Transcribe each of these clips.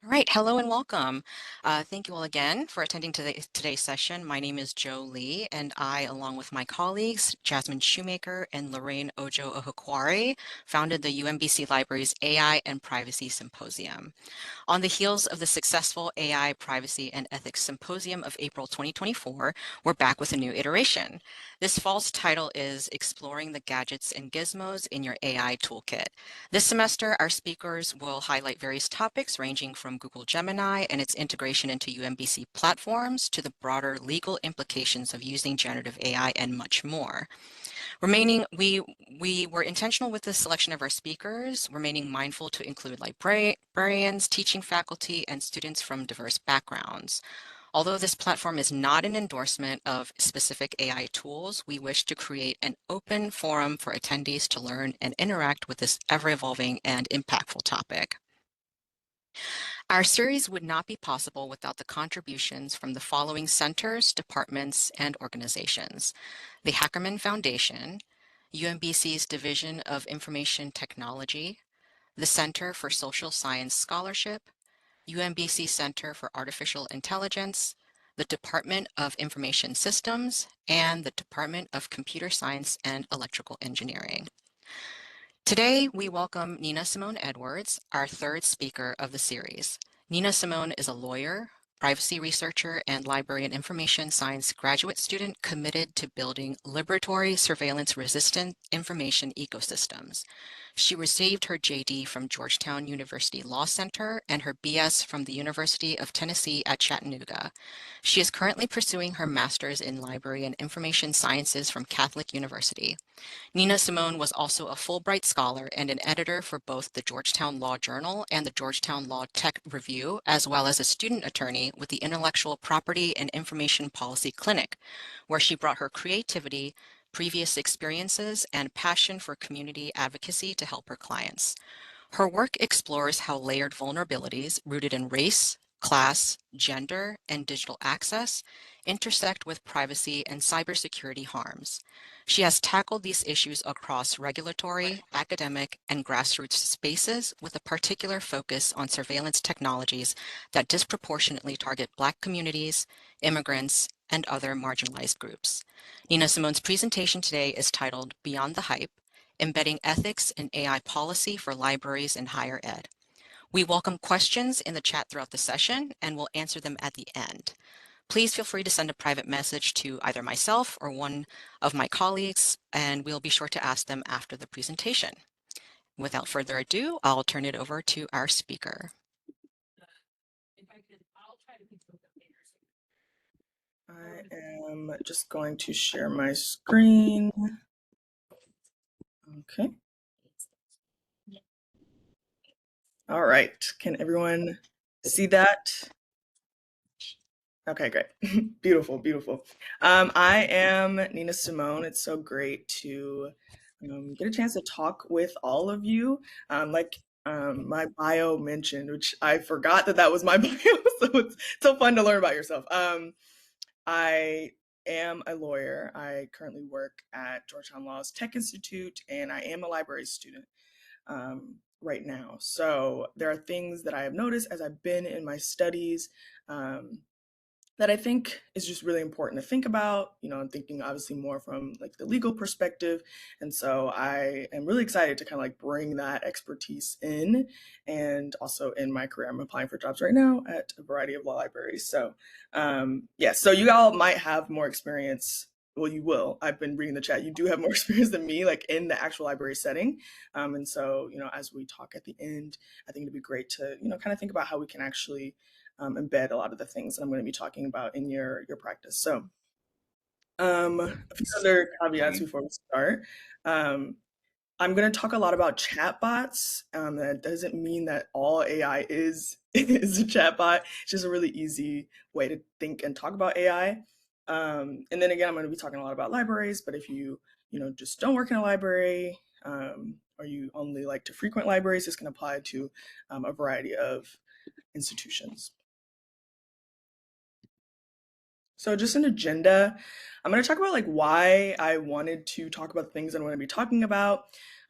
All right, hello and welcome. Thank you all again for attending today's session. My name is Joe Lee, and I, along with my colleagues, Jasmine Shoemaker and Lorraine Ojo Ohukwari, founded the UMBC Library's AI and Privacy Symposium. On the heels of the successful AI Privacy and Ethics Symposium of April 2024, we're back with a new iteration. This fall's title is Exploring the Gadgets and Gizmos in Your AI Toolkit. This semester, our speakers will highlight various topics ranging from Google Gemini and its integration into UMBC platforms to the broader legal implications of using generative AI and much more. Remaining, we were intentional with the selection of our speakers, remaining mindful to include librarians, teaching faculty, and students from diverse backgrounds. Although this platform is not an endorsement of specific AI tools, we wish to create an open forum for attendees to learn and interact with this ever-evolving and impactful topic. Our series would not be possible without the contributions from the following centers, departments, and organizations: the Hackerman Foundation, UMBC's Division of Information Technology, the Center for Social Science Scholarship, UMBC Center for Artificial Intelligence, the Department of Information Systems, and the Department of Computer Science and Electrical Engineering. Today, we welcome Nina Simone Edwards, our third speaker of the series. Nina Simone is a lawyer, privacy researcher, and library and information science graduate student committed to building liberatory surveillance-resistant information ecosystems. She received her JD from Georgetown University Law Center and her BS from the University of Tennessee at Chattanooga. She is currently pursuing her master's in library and information sciences from Catholic University. Nina Simone was also a Fulbright Scholar and an editor for both the Georgetown Law Journal and the Georgetown Law Tech Review, as well as a student attorney with the Intellectual Property and Information Policy Clinic, where she brought her creativity, previous experiences, and passion for community advocacy to help her clients. Her work explores how layered vulnerabilities rooted in race, class, gender, and digital access intersect with privacy and cybersecurity harms. She has tackled these issues across regulatory, academic, and grassroots spaces with a particular focus on surveillance technologies that disproportionately target Black communities, immigrants, and other marginalized groups. Nina Simone's presentation today is titled Beyond the Hype: Embedding Ethics in AI Policy for Libraries and Higher Ed. We welcome questions in the chat throughout the session, and we'll answer them at the end. Please feel free to send a private message to either myself or one of my colleagues, and we'll be sure to ask them after the presentation. Without further ado, I'll turn it over to our speaker. I am just going to share my screen. Okay. All right. Can everyone see that? Okay, great. Beautiful, beautiful. I am Nina Simone. It's so great to get a chance to talk with all of you. My bio mentioned, which I forgot that was my bio, so it's so fun to learn about yourself. I am a lawyer. I currently work at Georgetown Law's Tech Institute, and I am a library student right now. So there are things that I have noticed as I've been in my studies that I think is just really important to think about. I'm thinking obviously more from like the legal perspective. And so I am really excited to kind of like bring that expertise in. And also in my career, I'm applying for jobs right now at a variety of law libraries. So so you all might have more experience. Well, you will. I've been reading the chat. You do have more experience than me, like in the actual library setting. And so, as we talk at the end, I think it'd be great to, kind of think about how we can actually embed a lot of the things that I'm going to be talking about in your practice. So a few other caveats before we start. I'm going to talk a lot about chatbots. That doesn't mean that all AI is is a chatbot. It's just a really easy way to think and talk about AI. And then again, I'm going to be talking a lot about libraries. But if you just don't work in a library, or you only like to frequent libraries, this can apply to a variety of institutions. So just an agenda. I'm going to talk about like why I wanted to talk about the things I'm going to be talking about.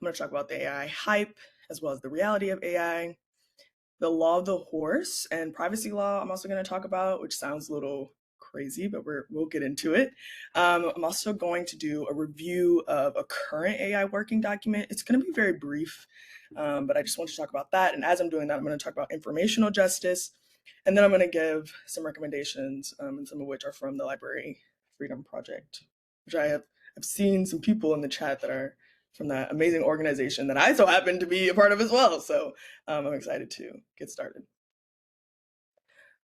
I'm going to talk about the AI hype as well as the reality of AI, the law of the horse and privacy law. I'm also going to talk about, which sounds a little crazy, but we'll get into it. I'm also going to do a review of a current AI working document. It's going to be very brief, but I just want to talk about that. And as I'm doing that, I'm going to talk about informational justice, and then I'm going to give some recommendations, and some of which are from the Library Freedom Project, which I've seen some people in the chat that are from that amazing organization that I so happen to be a part of as well. So I'm excited to get started.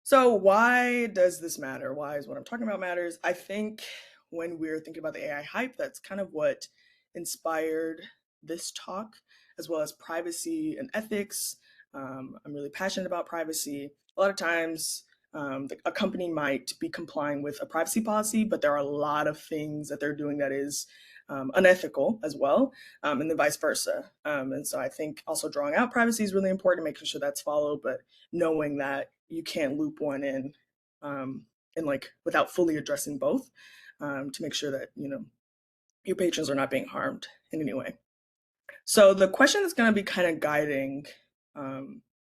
So why does this matter? Why is what I'm talking about matters? I think when we're thinking about the AI hype, that's kind of what inspired this talk, as well as privacy and ethics. I'm really passionate about privacy. A lot of times, a company might be complying with a privacy policy, but there are a lot of things that they're doing that is unethical as well, and then vice versa. And so I think also drawing out privacy is really important, making sure that's followed, but knowing that you can't loop one in, and like without fully addressing both, to make sure that your patrons are not being harmed in any way. So the question that's going to be kind of guiding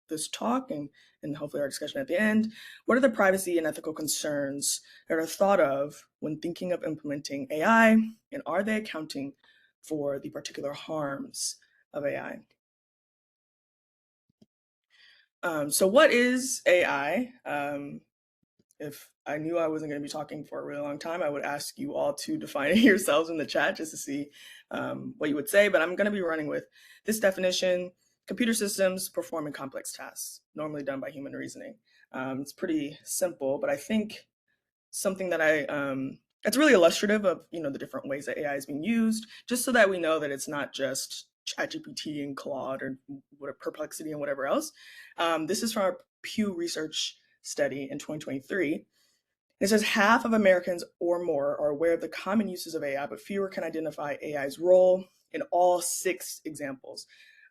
this talk and hopefully our discussion at the end: what are the privacy and ethical concerns that are thought of when thinking of implementing AI, and are they accounting for the particular harms of AI? So what is AI? If I knew I wasn't going to be talking for a really long time, I would ask you all to define it yourselves in the chat just to see what you would say. But I'm going to be running with this definition: computer systems performing complex tasks, normally done by human reasoning. It's pretty simple, but I think something that it's really illustrative of the different ways that AI is being used, just so that we know that it's not just ChatGPT and Claude or Perplexity and whatever else. This is from our Pew Research study in 2023. It says half of Americans or more are aware of the common uses of AI, but fewer can identify AI's role in all 6 examples.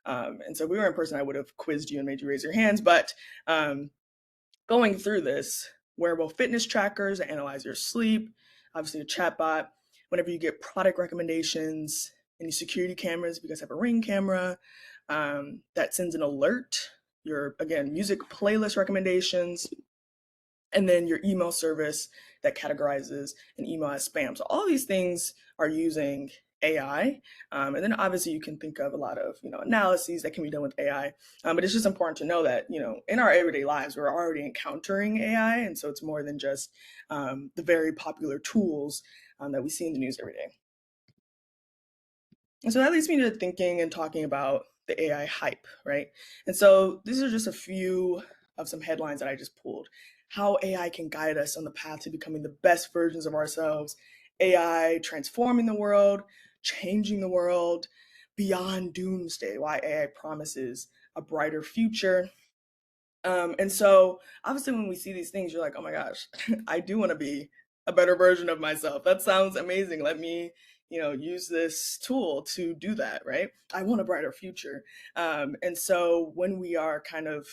And so if we were in person, I would have quizzed you and made you raise your hands. But going through this, wearable fitness trackers that analyze your sleep, obviously a chatbot, whenever you get product recommendations, any security cameras, if you guys have a Ring camera, that sends an alert, your, again, music playlist recommendations, and then your email service that categorizes an email as spam. So all these things are using AI. And then obviously you can think of a lot of analyses that can be done with AI. But it's just important to know that in our everyday lives we're already encountering AI, and so it's more than just the very popular tools that we see in the news every day. And so that leads me to thinking and talking about the AI hype, right? And so these are just a few of some headlines that I just pulled. How AI can guide us on the path to becoming the best versions of ourselves. AI transforming the world, changing the world, beyond doomsday. Why AI promises a brighter future. And so obviously when we see these things, you're like, oh my gosh, I do want to be a better version of myself. That sounds amazing. Let me, use this tool to do that, right? I want a brighter future. And so when we are kind of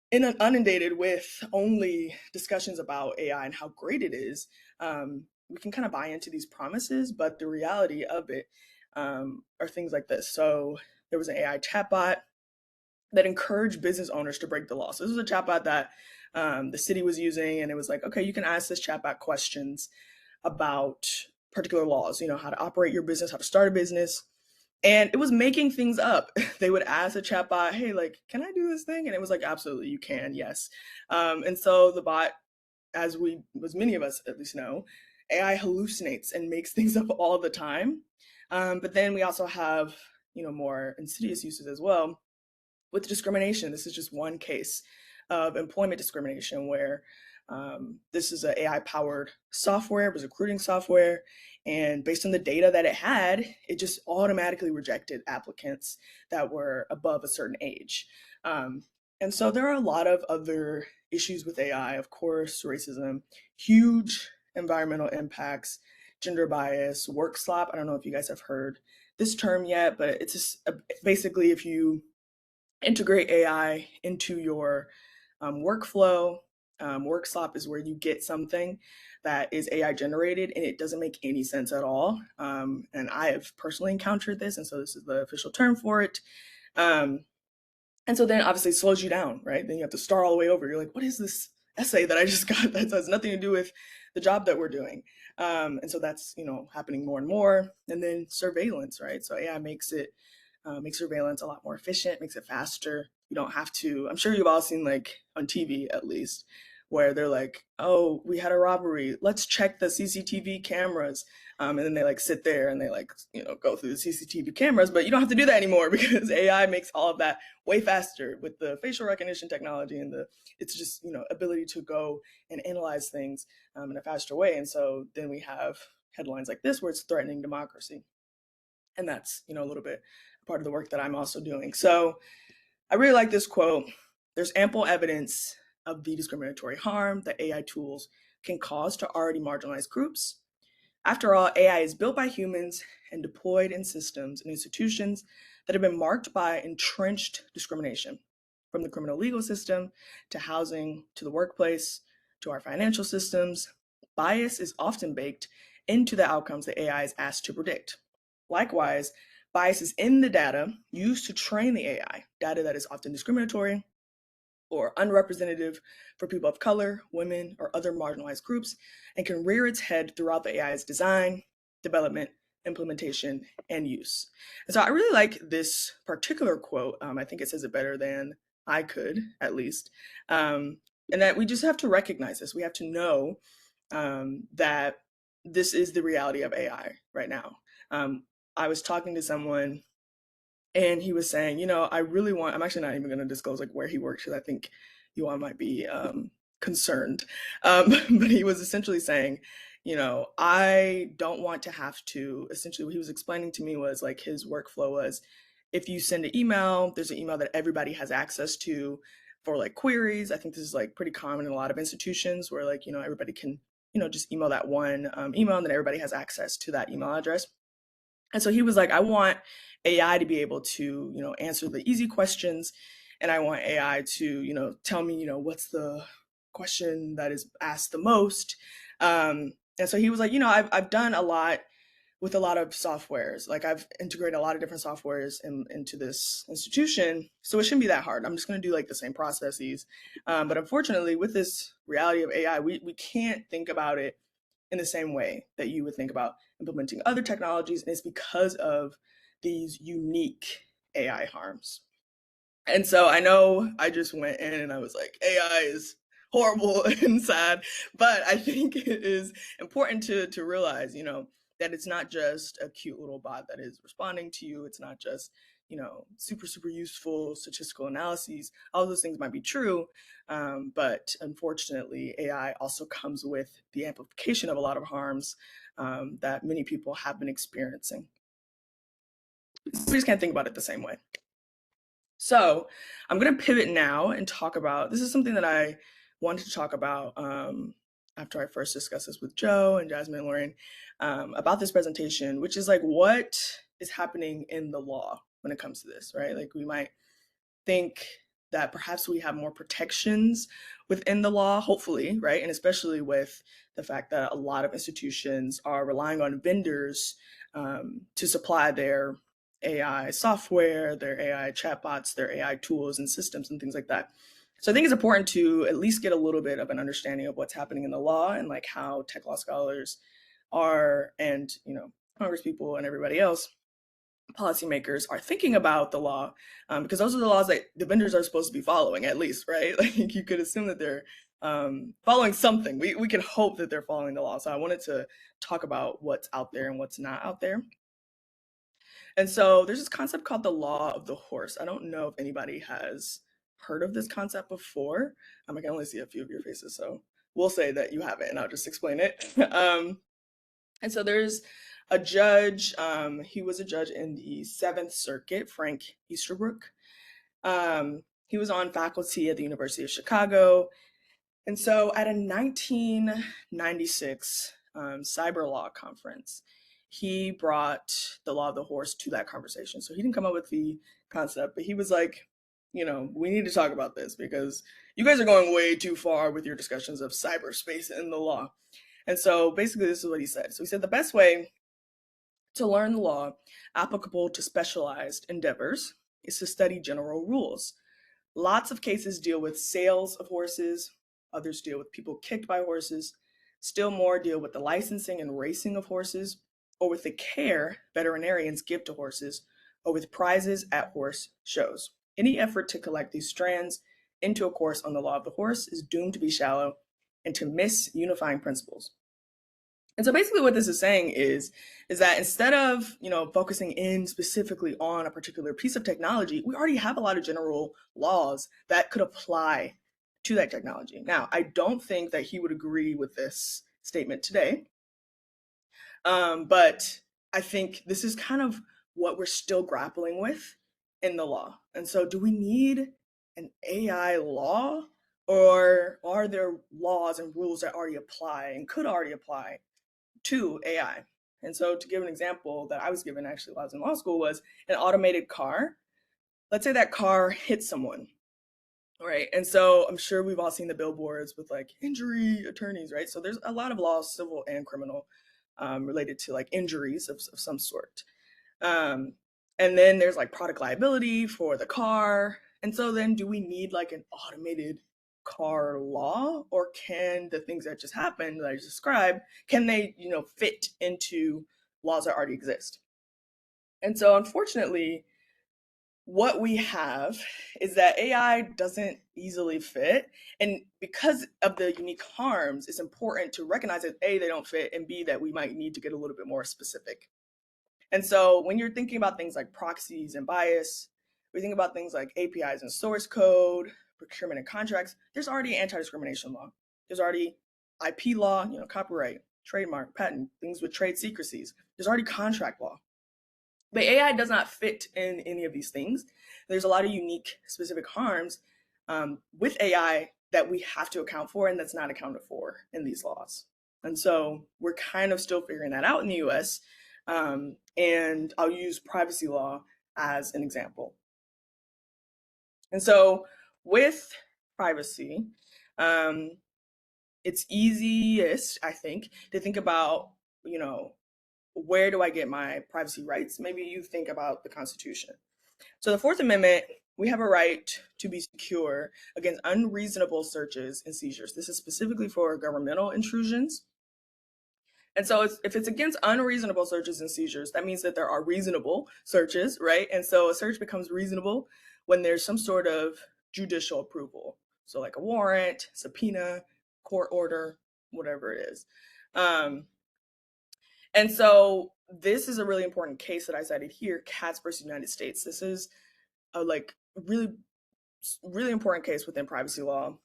inundated with only discussions about AI and how great it is, we can kind of buy into these promises, but the reality of it are things like this. So there was an AI chatbot that encouraged business owners to break the law. So this was a chatbot that the city was using, and it was like, okay, you can ask this chatbot questions about particular laws, how to operate your business, how to start a business. And it was making things up. They would ask the chatbot, hey, like, can I do this thing? And it was like, absolutely, you can, yes. And so the bot, as many of us at least know, AI hallucinates and makes things up all the time. But then we also have, more insidious uses as well with discrimination. This is just one case of employment discrimination where this is an AI powered software, it was recruiting software, and based on the data that it had, it just automatically rejected applicants that were above a certain age. And so there are a lot of other issues with AI, of course, racism, huge environmental impacts, gender bias, work slop. I don't know if you guys have heard this term yet, but it's just basically if you integrate AI into your workflow. Work slop is where you get something that is AI generated and it doesn't make any sense at all. And I have personally encountered this, and so this is the official term for it. Um, And so then obviously it slows you down, right? Then you have to start all the way over. You're like, what is this essay that I just got that has nothing to do with the job that we're doing? And so that's, happening more and more. And then surveillance, right? So AI makes surveillance a lot more efficient, makes it faster. You don't have to. I'm sure you've all seen, like, on TV at least, where they're like, "Oh, we had a robbery. Let's check the CCTV cameras." And then they like sit there and they like go through the CCTV cameras, but you don't have to do that anymore because AI makes all of that way faster with the facial recognition technology and the it's just ability to go and analyze things in a faster way. And so then we have headlines like this where it's threatening democracy, and that's a little bit part of the work that I'm also doing. So I really like this quote. There's ample evidence of the discriminatory harm that AI tools can cause to already marginalized groups. After all, AI is built by humans and deployed in systems and institutions that have been marked by entrenched discrimination, from the criminal legal system to housing to the workplace to our financial systems. Bias is often baked into the outcomes that AI is asked to predict. Likewise, bias is in the data used to train the AI, data that is often discriminatory or unrepresentative for people of color, women, or other marginalized groups, and can rear its head throughout the AI's design, development, implementation, and use. And so I really like this particular quote. I think it says it better than I could, at least. Um, and that we just have to recognize this. We have to know that this is the reality of AI right now. Um, I was talking to someone and he was saying, I really want. I'm actually not even going to disclose like where he works because I think you all might be concerned. But he was essentially saying, I don't want to have to. Essentially, what he was explaining to me was like his workflow was, if you send an email, there's an email that everybody has access to for like queries. I think this is like pretty common in a lot of institutions where like everybody can just email that one email, and then everybody has access to that email address. And so he was like, I want AI to be able to, answer the easy questions. And I want AI to, tell me, what's the question that is asked the most. And so he was like, I've done a lot with a lot of softwares. Like I've integrated a lot of different softwares into this institution. So it shouldn't be that hard. I'm just going to do like the same processes. But unfortunately, with this reality of AI, we can't think about it in the same way that you would think about implementing other technologies. And it's because of these unique AI harms. And so I know I just went in and I was like, AI is horrible and sad, but I think it is important to realize, that it's not just a cute little bot that is responding to you. It's not just, super, super useful statistical analyses. All those things might be true, but unfortunately, AI also comes with the amplification of a lot of harms that many people have been experiencing. We just can't think about it the same way. So I'm going to pivot now and talk about this is something that I wanted to talk about after I first discussed this with Joe and Jasmine and Lauren about this presentation, which is like what is happening in the law when it comes to this, right? Like we might think that perhaps we have more protections within the law, hopefully, right? And especially with the fact that a lot of institutions are relying on vendors to supply their AI software, their AI chatbots, their AI tools and systems and things like that. So I think it's important to at least get a little bit of an understanding of what's happening in the law and like how tech law scholars are and, Congress people and everybody else policymakers are thinking about the law, because those are the laws that the vendors are supposed to be following, at least, right? Like you could assume that they're following something. We can hope that they're following the law. So I wanted to talk about what's out there and what's not out there. And so there's this concept called the law of the horse. I don't know if anybody has heard of this concept before. I can only see a few of your faces, so we'll say that you haven't, and I'll just explain it. And so there's a judge. He was a judge in the Seventh Circuit, Frank Easterbrook. He was on faculty at the University of Chicago. And so at a 1996 cyber law conference, he brought the law of the horse to that conversation. So he didn't come up with the concept, but he was like, we need to talk about this because you guys are going way too far with your discussions of cyberspace and the law. And so basically, this is what he said. So he said the best way to learn the law applicable to specialized endeavors is to study general rules. Lots of cases deal with sales of horses, others deal with people kicked by horses, still more deal with the licensing and racing of horses, or with the care veterinarians give to horses, or with prizes at horse shows. Any effort to collect these strands into a course on the law of the horse is doomed to be shallow and to miss unifying principles. And so basically what this is saying is that instead of, focusing in specifically on a particular piece of technology, we already have a lot of general laws that could apply to that technology. Now, I don't think that he would agree with this statement today, but I think this is kind of what we're still grappling with in the law. And so, do we need an AI law, or are there laws and rules that already apply and could already apply to AI? And so, to give an example that I was given actually while I was in law school, was an automated car. Let's say that car hits someone, right? And so I'm sure we've all seen the billboards with like injury attorneys, right? So there's a lot of laws, civil and criminal, related to like injuries of some sort. Um, and then there's like product liability for the car. And so then do we need like an automated car law, or can the things that just happened that I just described, can they, fit into laws that already exist? And so unfortunately, what we have is that AI doesn't easily fit. And because of the unique harms, it's important to recognize that A, they don't fit, and B, that we might need to get a little bit more specific. And so when you're thinking about things like proxies and bias, we think about things like APIs and source code, procurement and contracts, there's already anti-discrimination law. There's already IP law, copyright, trademark, patent, things with trade secrecies. There's already contract law. But AI does not fit in any of these things. There's a lot of unique, specific harms with AI that we have to account for, and that's not accounted for in these laws. And so we're kind of still figuring that out in the US. And I'll use privacy law as an example. And so with privacy, um, it's easiest, I think about, where do I get my privacy rights? Maybe you think about the Constitution. So the Fourth Amendment, we have a right to be secure against unreasonable searches and seizures. This is specifically for governmental intrusions. And so if it's against unreasonable searches and seizures, that means that there are reasonable searches, right? And so a search becomes reasonable when there's some sort of judicial approval. So like a warrant, subpoena, court order, whatever it is. And so this is a really important case that I cited here, Katz versus United States. This is a really, really important case within privacy law,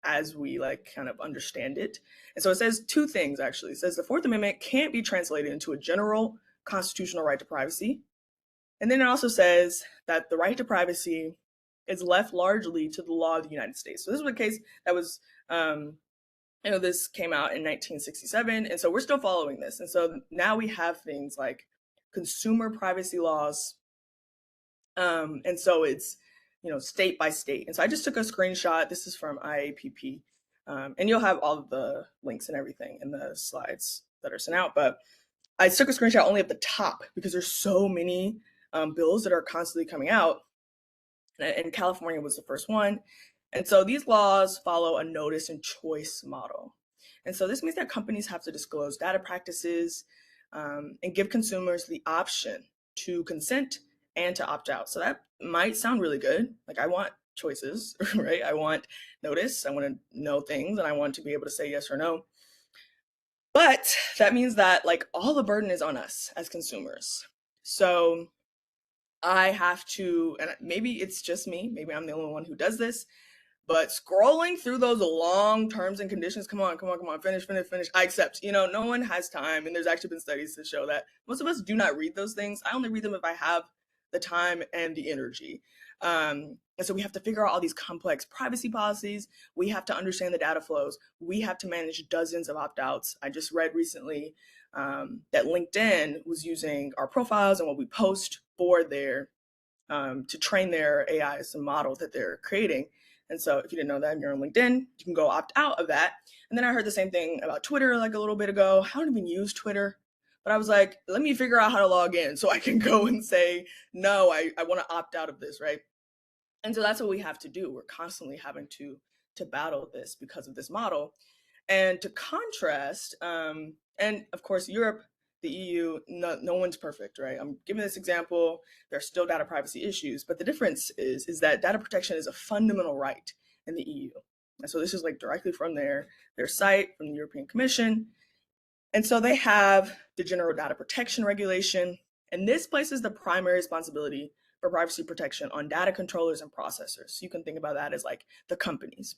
as we kind of understand it. And so it says two things actually. It says the Fourth Amendment can't be translated into a general constitutional right to privacy. And then it also says that the right to privacy is left largely to the law of the United States. So this was a case that was this came out in 1967, and so we're still following this. And so now we have things like consumer privacy laws, and so it's state by state. And so I just took a screenshot. This is from IAPP, and you'll have all of the links and everything in the slides that are sent out. But I took a screenshot only at the top because there's so many bills that are constantly coming out, and California was the first one. And so these laws follow a notice and choice model. And so this means that companies have to disclose data practices and give consumers the option to consent and to opt out. So that might sound really good. Like I want choices, right? I want notice, I want to know things, and I want to be able to say yes or no. But that means that all the burden is on us as consumers. So I have to, and maybe it's just me, maybe I'm the only one who does this, but scrolling through those long terms and conditions, come on, finish. I accept. No one has time. And there's actually been studies to show that most of us do not read those things. I only read them if I have the time and the energy. And so we have to figure out all these complex privacy policies. We have to understand the data flows. We have to manage dozens of opt-outs. I just read recently that LinkedIn was using our profiles and what we post for their to train their AIs and models that they're creating. And so if you didn't know that and you're on LinkedIn, you can go opt out of that. And then I heard the same thing about Twitter a little bit ago. I don't even use Twitter, but I was like, let me figure out how to log in so I can go and say, no, I want to opt out of this, right? And so that's what we have to do. We're constantly having to battle this because of this model. And to contrast, and of course, Europe, the EU, no one's perfect, right? I'm giving this example. There are still data privacy issues, but the difference is that data protection is a fundamental right in the EU. And so this is like directly from their site, from the European Commission. And so they have the General Data Protection Regulation, and this places the primary responsibility for privacy protection on data controllers and processors. So you can think about that as like the companies.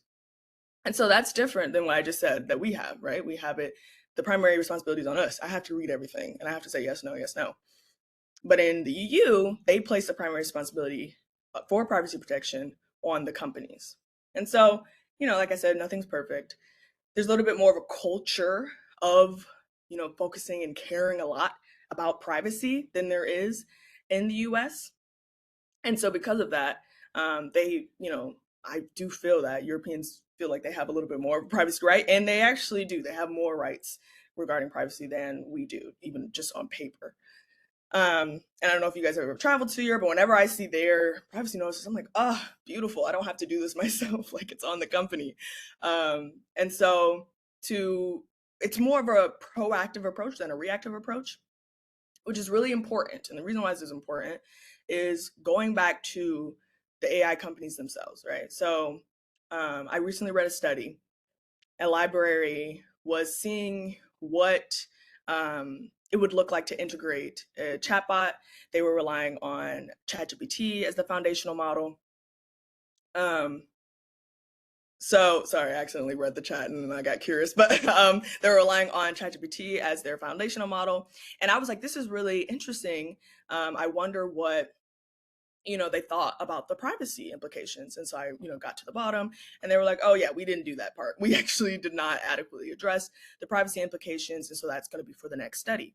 And so that's different than what I just said that we have, right? We have it, the primary responsibility is on us. I have to read everything and I have to say yes, no, yes, no. But in the EU, they place the primary responsibility for privacy protection on the companies. And so, like I said, nothing's perfect. There's a little bit more of a culture of, focusing and caring a lot about privacy than there is in the US. And so because of that, I do feel that Europeans feel like they have a little bit more privacy right, and they actually do. They have more rights regarding privacy than we do, even just on paper. And I don't know if you guys have ever traveled to Europe, but whenever I see their privacy notices, I'm like, oh, beautiful. I don't have to do this myself. Like it's on the company. And so it's more of a proactive approach than a reactive approach, which is really important. And the reason why this is important is going back to the AI companies themselves, right? So I recently read a study. A library was seeing what it would look like to integrate a chatbot. They were relying on ChatGPT as the foundational model. Um, so sorry, I accidentally read the chat and I got curious, but they're relying on ChatGPT as their foundational model. And I was like, this is really interesting. I wonder what they thought about the privacy implications. And so I got to the bottom and they were like, oh yeah, we didn't do that part. We actually did not adequately address the privacy implications. And so that's going to be for the next study.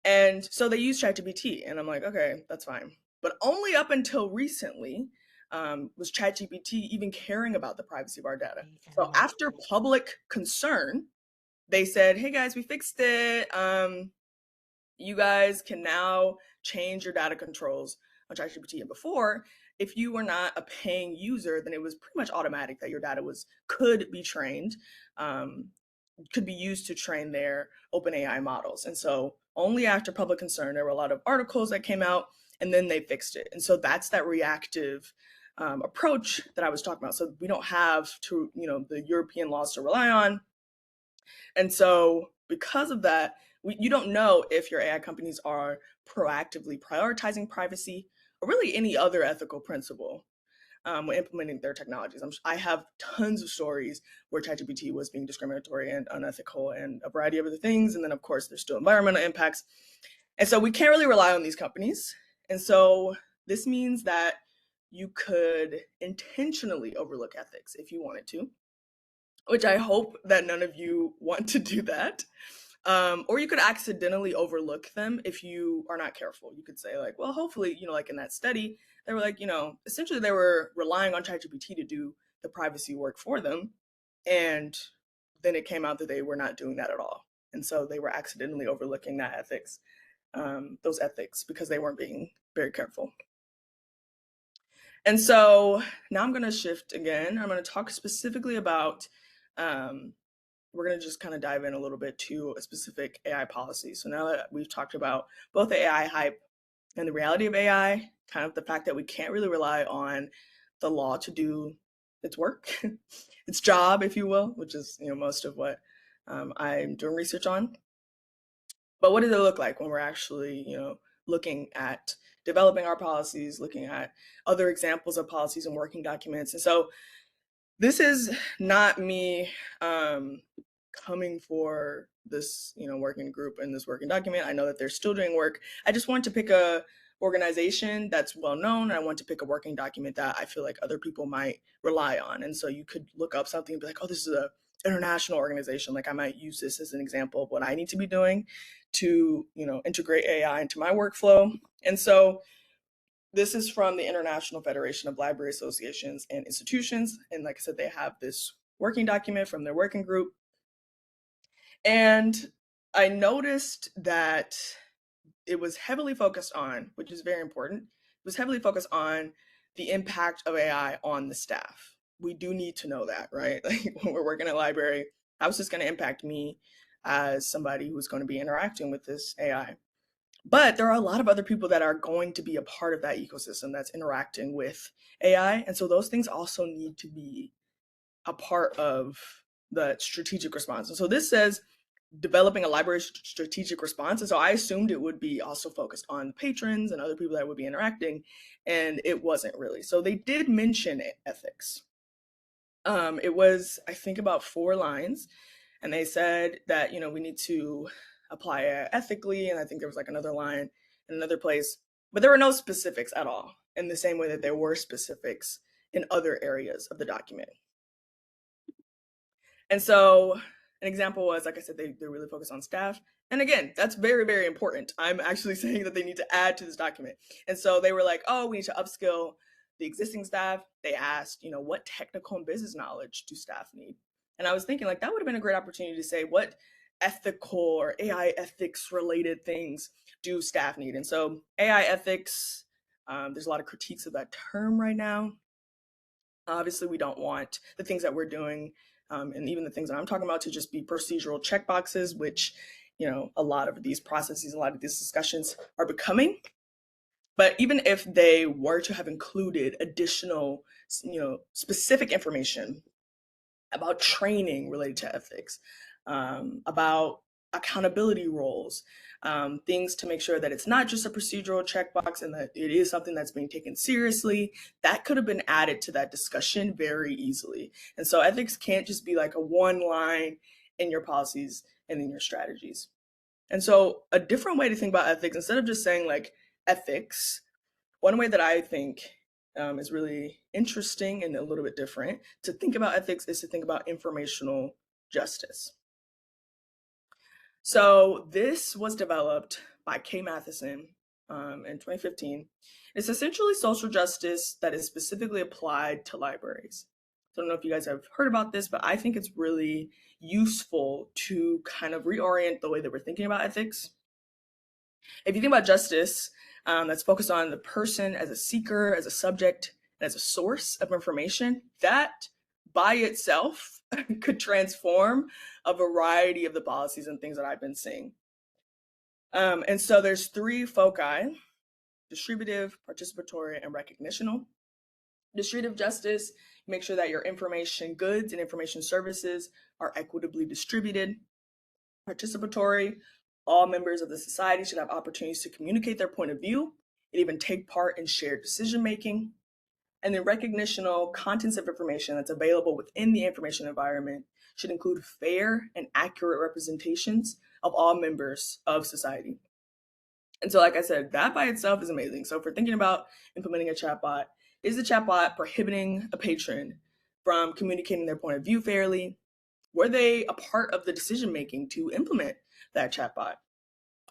And so they used ChatGPT, and I'm like, okay, that's fine. But only up until recently was ChatGPT even caring about the privacy of our data. So after public concern, they said, hey guys, we fixed it. You guys can now change your data controls on ChatGPT. And before, if you were not a paying user, then it was pretty much automatic that your data could be trained, could be used to train their OpenAI models. And so only after public concern, there were a lot of articles that came out, and then they fixed it. And so that's that reactive approach that I was talking about. So we don't have the European laws to rely on. And so because of that, you don't know if your AI companies are proactively prioritizing privacy or really any other ethical principle when implementing their technologies. I have tons of stories where ChatGPT was being discriminatory and unethical and a variety of other things. And then, of course, there's still environmental impacts. And so we can't really rely on these companies. And so this means that you could intentionally overlook ethics if you wanted to, which I hope that none of you want to do that. Or you could accidentally overlook them if you are not careful. You could say like, well, hopefully, like in that study, they were like, essentially they were relying on ChatGPT to do the privacy work for them. And then it came out that they were not doing that at all. And so they were accidentally overlooking those ethics because they weren't being very careful. And so now I'm going to shift again. I'm going to talk specifically about we're going to just kind of dive in a little bit to a specific AI policy. So now that we've talked about both the AI hype and the reality of AI, kind of the fact that we can't really rely on the law to do its work, its job, if you will, which is most of what I'm doing research on. But what does it look like when we're actually looking at developing our policies, looking at other examples of policies and working documents? And so this is not me coming for this working group and this working document. I know that they're still doing work. I just want to pick a organization that's well known. I want to pick a working document that I feel like other people might rely on. And so you could look up something and be like, oh, this is a international organization. Like I might use this as an example of what I need to be doing to integrate AI into my workflow. And so this is from the International Federation of Library Associations and Institutions. And like I said, they have this working document from their working group. And I noticed that it was heavily focused on, which is very important, it was heavily focused on the impact of AI on the staff. We do need to know that, right? Like when we're working at a library, how's this going to impact me as somebody who's going to be interacting with this AI? But there are a lot of other people that are going to be a part of that ecosystem that's interacting with AI. And so those things also need to be a part of the strategic response. And so this says developing a library strategic response. And so I assumed it would be also focused on patrons and other people that would be interacting, and it wasn't really. So they did mention ethics. It was, I think, about 4 lines, and they said that we need to apply it ethically, and I think there was like another line in another place, but there were no specifics at all, in the same way that there were specifics in other areas of the document. And so an example was, like I said, they're really focused on staff. And again, that's very, very important. I'm actually saying that they need to add to this document. And so they were like, oh, we need to upskill the existing staff. They asked, what technical and business knowledge do staff need? And I was thinking, like, that would have been a great opportunity to say, what ethical or AI ethics related things do staff need? And so AI ethics, there's a lot of critiques of that term right now. Obviously, we don't want the things that we're doing, and even the things that I'm talking about, to just be procedural checkboxes, which, a lot of these processes, a lot of these discussions are becoming. But even if they were to have included additional, specific information about training related to ethics, about accountability roles, things to make sure that it's not just a procedural checkbox and that it is something that's being taken seriously. That could have been added to that discussion very easily. And so ethics can't just be like a one line in your policies and in your strategies. And so a different way to think about ethics, instead of just saying like ethics, one way that I think is really interesting and a little bit different to think about ethics is to think about informational justice. So this was developed by Kay Matheson in 2015. It's essentially social justice that is specifically applied to libraries. So I don't know if you guys have heard about this, but I think it's really useful to kind of reorient the way that we're thinking about ethics. If you think about justice, that's focused on the person as a seeker, as a subject, and as a source of information, that by itself could transform a variety of the policies and things that I've been seeing. And so there's 3 foci: distributive, participatory, and recognitional. Distributive justice, make sure that your information goods and information services are equitably distributed. Participatory, all members of the society should have opportunities to communicate their point of view and even take part in shared decision making. And then recognitional, contents of information that's available within the information environment should include fair and accurate representations of all members of society. And so, like I said, that by itself is amazing. So if we're thinking about implementing a chatbot, is the chatbot prohibiting a patron from communicating their point of view fairly? Were they a part of the decision making to implement that chatbot?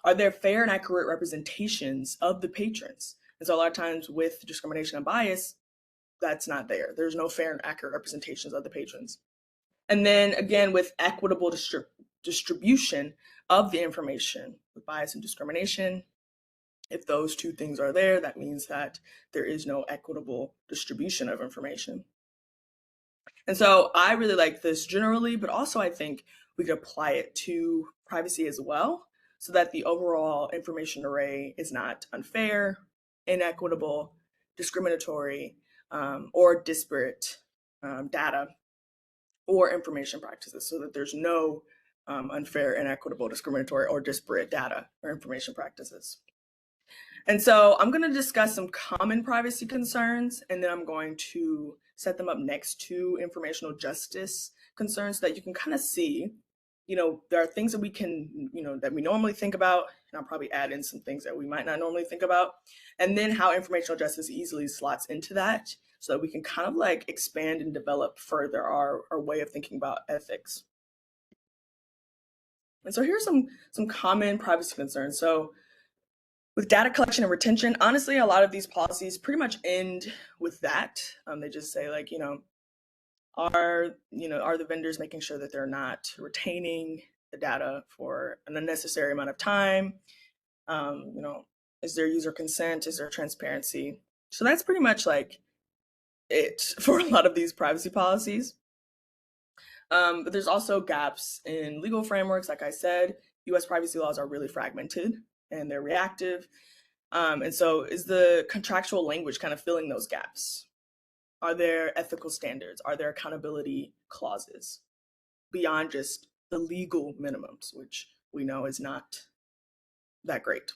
Are there fair and accurate representations of the patrons? And so a lot of times with discrimination and bias, that's not there. There's no fair and accurate representations of the patrons. And then again, with equitable distribution of the information, with bias and discrimination, if those 2 things are there, that means that there is no equitable distribution of information. And so I really like this generally, but also I think we could apply it to privacy as well, so that the overall information array is not unfair, inequitable, discriminatory, or disparate data or information practices, so that there's no unfair, inequitable, discriminatory, or disparate data or information practices. And so I'm going to discuss some common privacy concerns, and then I'm going to set them up next to informational justice concerns so that you can kind of see, there are things that we can, that we normally think about, and I'll probably add in some things that we might not normally think about, and then how informational justice easily slots into that so that we can kind of like expand and develop further our way of thinking about ethics. And so here's some common privacy concerns. So with data collection and retention, honestly, a lot of these policies pretty much end with that. They just say like, are the vendors making sure that they're not retaining the data for an unnecessary amount of time? Is there user consent? Is there transparency? So that's pretty much like it for a lot of these privacy policies. But there's also gaps in legal frameworks. Like I said, US privacy laws are really fragmented and they're reactive. And so, is the contractual language kind of filling those gaps? Are there ethical standards? Are there accountability clauses beyond just the legal minimums, which we know is not that great?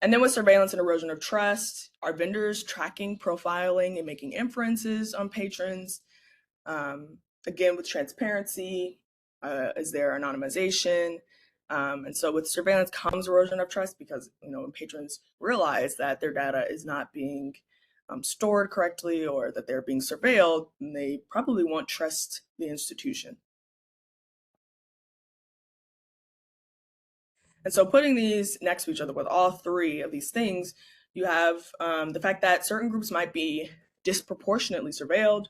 And then with surveillance and erosion of trust, are vendors tracking, profiling, and making inferences on patrons? Um, Again, with transparency, is there anonymization? And so with surveillance comes erosion of trust because when patrons realize that their data is not being stored correctly or that they're being surveilled, then they probably won't trust the institution. And so putting these next to each other with all three of these things, you have the fact that certain groups might be disproportionately surveilled,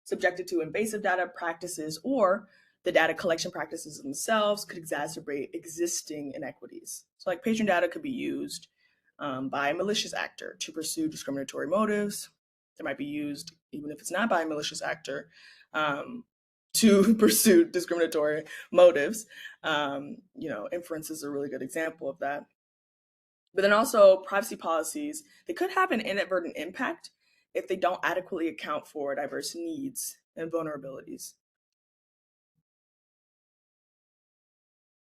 subjected to invasive data practices, or the data collection practices themselves could exacerbate existing inequities. So, like patron data could be used by a malicious actor to pursue discriminatory motives. It might be used, even if it's not by a malicious actor, to pursue discriminatory motives. Inference is a really good example of that. But then also privacy policies, they could have an inadvertent impact if they don't adequately account for diverse needs and vulnerabilities.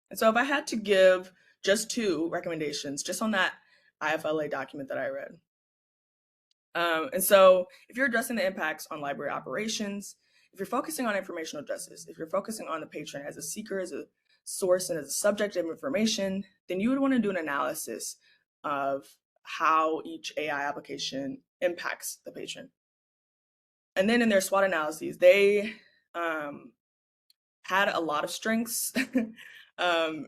And so if I had to give just two recommendations, just on that IFLA document that I read. And so if you're addressing the impacts on library operations, if you're focusing on informational justice, if you're focusing on the patron as a seeker, as a source, and as a subject of information, then you would want to do an analysis of how each AI application impacts the patron. And then in their SWOT analyses, they had a lot of strengths. And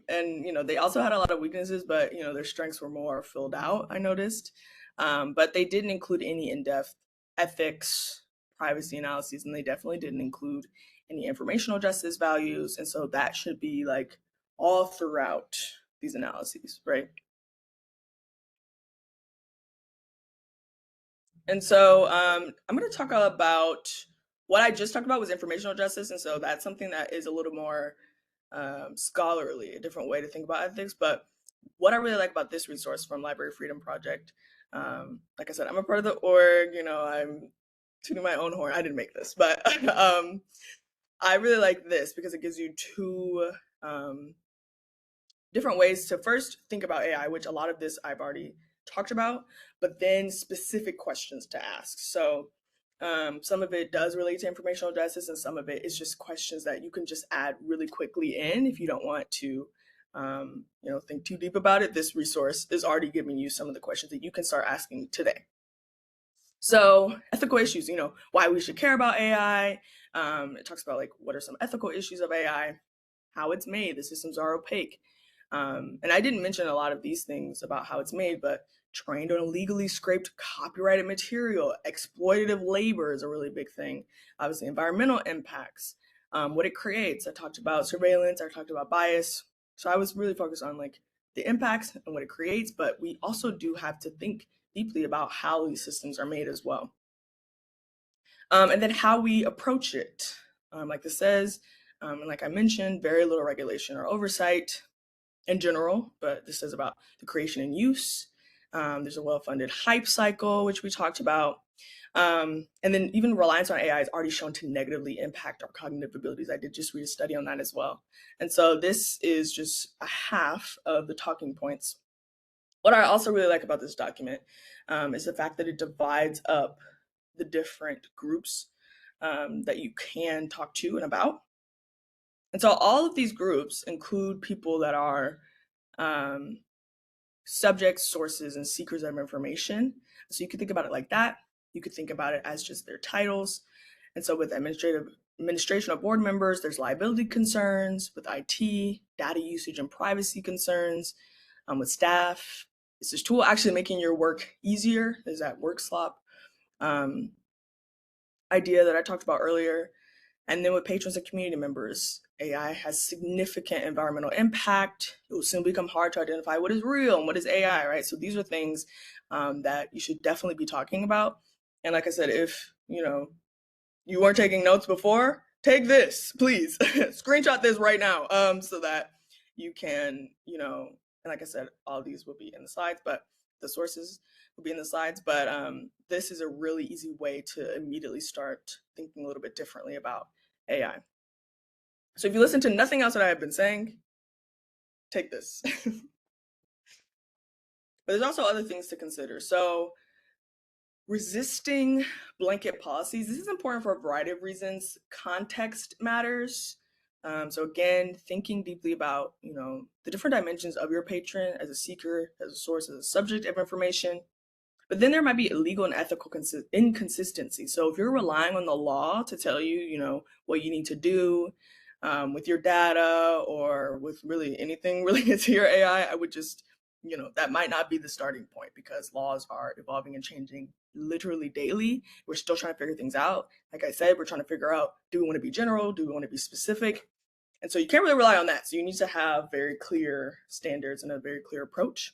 they also had a lot of weaknesses, but their strengths were more filled out, I noticed. But they didn't include any in-depth ethics, privacy analyses, and they definitely didn't include any informational justice values. And so that should be like all throughout these analyses, right? And so I'm going to talk about what I just talked about was informational justice. And so that's something that is a little more scholarly, a different way to think about ethics. But what I really like about this resource from Library Freedom Project, like I said, I'm a part of the org. I'm tooting my own horn. I didn't make this, but I really like this because it gives you two different ways to first think about AI, which a lot of this I've already talked about, but then specific questions to ask. So some of it does relate to informational justice, and some of it is just questions that you can just add really quickly in if you don't want to, think too deep about it. This resource is already giving you some of the questions that you can start asking today. So ethical issues, why we should care about AI. It talks about like what are some ethical issues of AI, how it's made, the systems are opaque. And I didn't mention a lot of these things about how it's made, but trained on illegally scraped copyrighted material, exploitative labor is a really big thing. Obviously, environmental impacts, what it creates. I talked about surveillance, I talked about bias. So I was really focused on like the impacts and what it creates, but we also do have to think deeply about how these systems are made as well. And then how we approach it. Like this says, and like I mentioned, very little regulation or oversight in general, but this is about the creation and use. There's a well-funded hype cycle, which we talked about. And then even reliance on AI is already shown to negatively impact our cognitive abilities. I did just read a study on that as well. And so this is just a half of the talking points. What I also really like about this document is the fact that it divides up the different groups that you can talk to and about. And so all of these groups include people that are subjects, sources, and seekers of information. So you could think about it like that. You could think about it as just their titles. And so with administration of board members, there's liability concerns. With IT, data usage and privacy concerns. With staff, is this tool actually making your work easier? Is that work slop idea that I talked about earlier? And then with patrons and community members, AI has significant environmental impact. It will soon become hard to identify what is real and what is AI, right? So these are things that you should definitely be talking about. And like I said, if you weren't taking notes before, take this, please. Screenshot this right now, so that you can, and like I said, all these will be in the slides, but the sources will be in the slides. But this is a really easy way to immediately start thinking a little bit differently about AI. So if you listen to nothing else that I have been saying, take this. But there's also other things to consider. So resisting blanket policies. This is important for a variety of reasons. Context matters. So again, thinking deeply about the different dimensions of your patron as a seeker, as a source, as a subject of information. But then there might be legal and ethical inconsistency. So if you're relying on the law to tell you, what you need to do with your data or with really anything related to your AI, I would just, that might not be the starting point because laws are evolving and changing literally daily. We're still trying to figure things out. Like I said, we're trying to figure out, do we want to be general? Do we want to be specific? And so you can't really rely on that. So you need to have very clear standards and a very clear approach.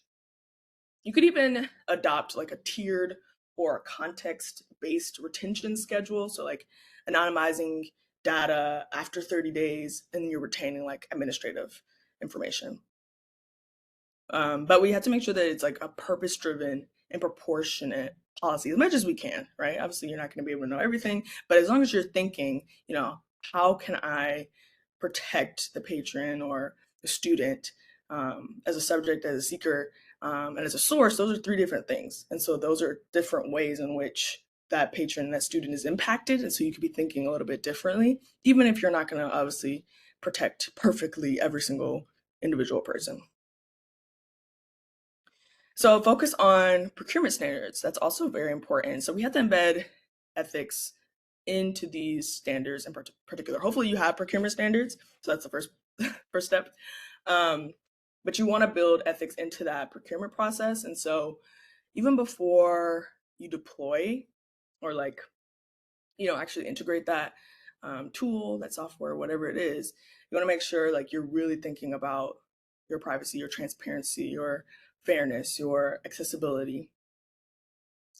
You could even adopt like a tiered or a context-based retention schedule. So like anonymizing data after 30 days, and then you're retaining like administrative information. But we have to make sure that it's like a purpose-driven and proportionate policy as much as we can, right? Obviously, you're not going to be able to know everything, but as long as you're thinking, how can I protect the patron or the student as a subject, as a seeker, and as a source, those are three different things. And so those are different ways in which that patron, that student is impacted. And so you could be thinking a little bit differently, even if you're not going to obviously protect perfectly every single individual person. So focus on procurement standards. That's also very important. So we have to embed ethics into these standards in particular. Hopefully you have procurement standards. So that's the first step. But you want to build ethics into that procurement process. And so even before you deploy or actually integrate that tool, that software, whatever it is, you want to make sure like you're really thinking about your privacy, your transparency, your fairness, your accessibility.